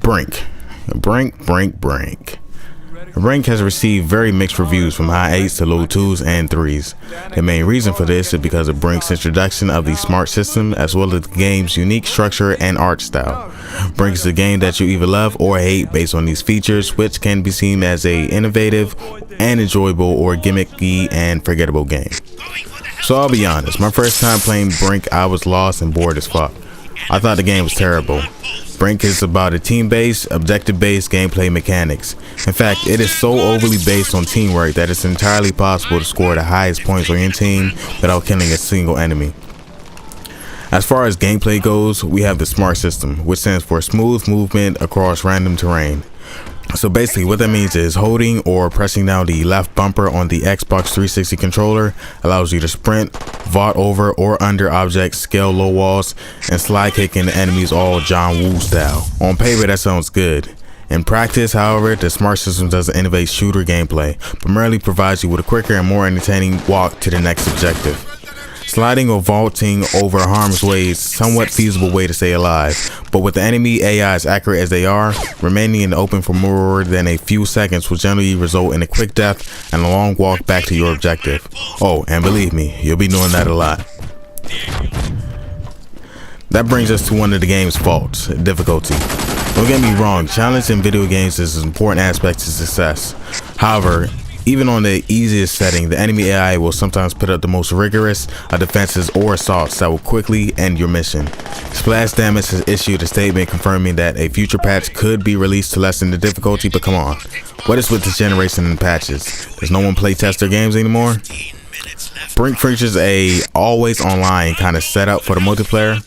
Brink. Brink has received very mixed reviews from high 8s to low 2s and 3s. The main reason for this is because of Brink's introduction of the smart system as well as the game's unique structure and art style. Brink is a game that you either love or hate based on these features, which can be seen as a innovative and enjoyable or gimmicky and forgettable game. So I'll be honest, my first time playing Brink I was lost and bored as fuck. I thought the game was terrible. Brink is about a team-based, objective-based gameplay mechanics. In fact, it is so overly based on teamwork that it's entirely possible to score the highest points on your team without killing a single enemy. As far as gameplay goes, we have the SMART system, which stands for smooth movement across random terrain. So basically what that means is holding or pressing down the left bumper on the Xbox 360 controller allows you to sprint, vault over or under objects, scale low walls, and slide kicking the enemies all John Woo style. On paper that sounds good. In practice, however, the SMART system doesn't innovate shooter gameplay, but merely provides you with a quicker and more entertaining walk to the next objective. Sliding or vaulting over harm's way is a somewhat feasible way to stay alive, but with the enemy AI as accurate as they are, remaining in the open for more than a few seconds will generally result in a quick death and a long walk back to your objective. Oh, and believe me, you'll be doing that a lot. That brings us to one of the game's faults, difficulty. Don't get me wrong, challenge in video games is an important aspect to success. However, even on the easiest setting, the enemy AI will sometimes put up the most rigorous of defenses or assaults that will quickly end your mission. Splash Damage has issued a statement confirming that a future patch could be released to lessen the difficulty, but come on, what is with this generation and patches? Does no one play test their games anymore? Brink features a always online kind of setup for the multiplayer.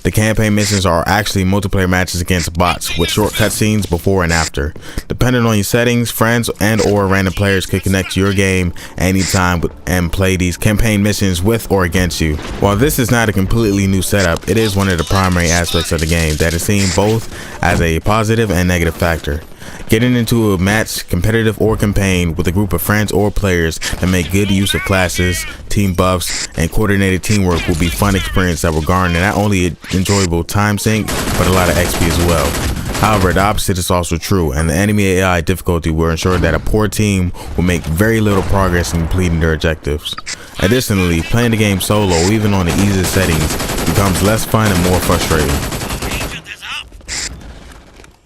The campaign missions are actually multiplayer matches against bots with short cutscenes before and after. Depending on your settings, friends and or random players could connect to your game anytime and play these campaign missions with or against you. While this is not a completely new setup, it is one of the primary aspects of the game that is seen both as a positive and negative factor. Getting into a match, competitive or campaign, with a group of friends or players that make good use of classes, team buffs, and coordinated teamwork will be fun experience that will garner not only an enjoyable time sink, but a lot of XP as well. However, the opposite is also true, and the enemy AI difficulty will ensure that a poor team will make very little progress in completing their objectives. Additionally, playing the game solo, even on the easiest settings, becomes less fun and more frustrating.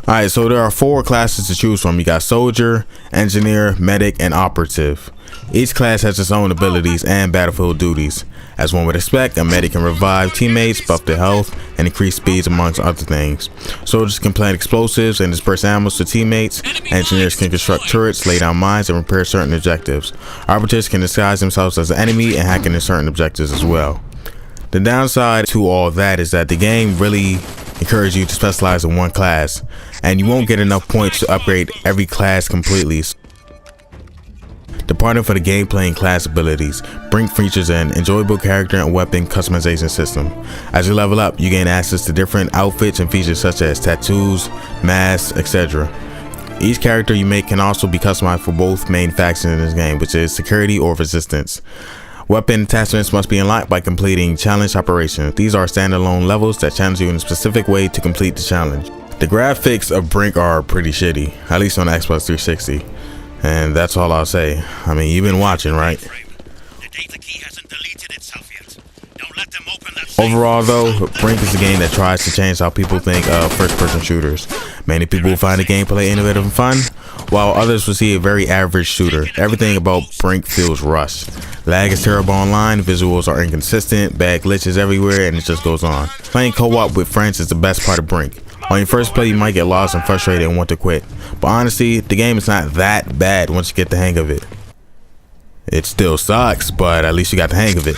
Alright, so there are 4 classes to choose from. You got Soldier, Engineer, Medic, and Operative. Each class has its own abilities and battlefield duties. As one would expect, a Medic can revive teammates, buff their health, and increase speeds amongst other things. Soldiers can plant explosives and disperse ammo to teammates. Engineers can construct turrets, lay down mines, and repair certain objectives. Operatives can disguise themselves as an enemy and hack into certain objectives as well. The downside to all that is that the game really encourages you to specialize in one class, and you won't get enough points to upgrade every class completely. Departing for the gameplay and class abilities, Brink features an enjoyable character and weapon customization system. As you level up, you gain access to different outfits and features such as tattoos, masks, etc. Each character you make can also be customized for both main factions in this game, which is security or resistance. Weapon attachments must be unlocked by completing challenge operations. These are standalone levels that challenge you in a specific way to complete the challenge. The graphics of Brink are pretty shitty, at least on the Xbox 360. And that's all I'll say. I mean, you've been watching, right? The data key hasn't deleted itself yet. Don't let them open that. Overall though, Brink is a game that tries to change how people think of first-person shooters. Many people will find the gameplay innovative and fun, while others will see a very average shooter. Everything about Brink feels rushed. Lag is terrible online, visuals are inconsistent, bad glitches everywhere, and it just goes on. Playing co-op with friends is the best part of Brink. On your first play, you might get lost and frustrated and want to quit. But honestly, the game is not that bad once you get the hang of it. It still sucks, but at least you got the hang of it.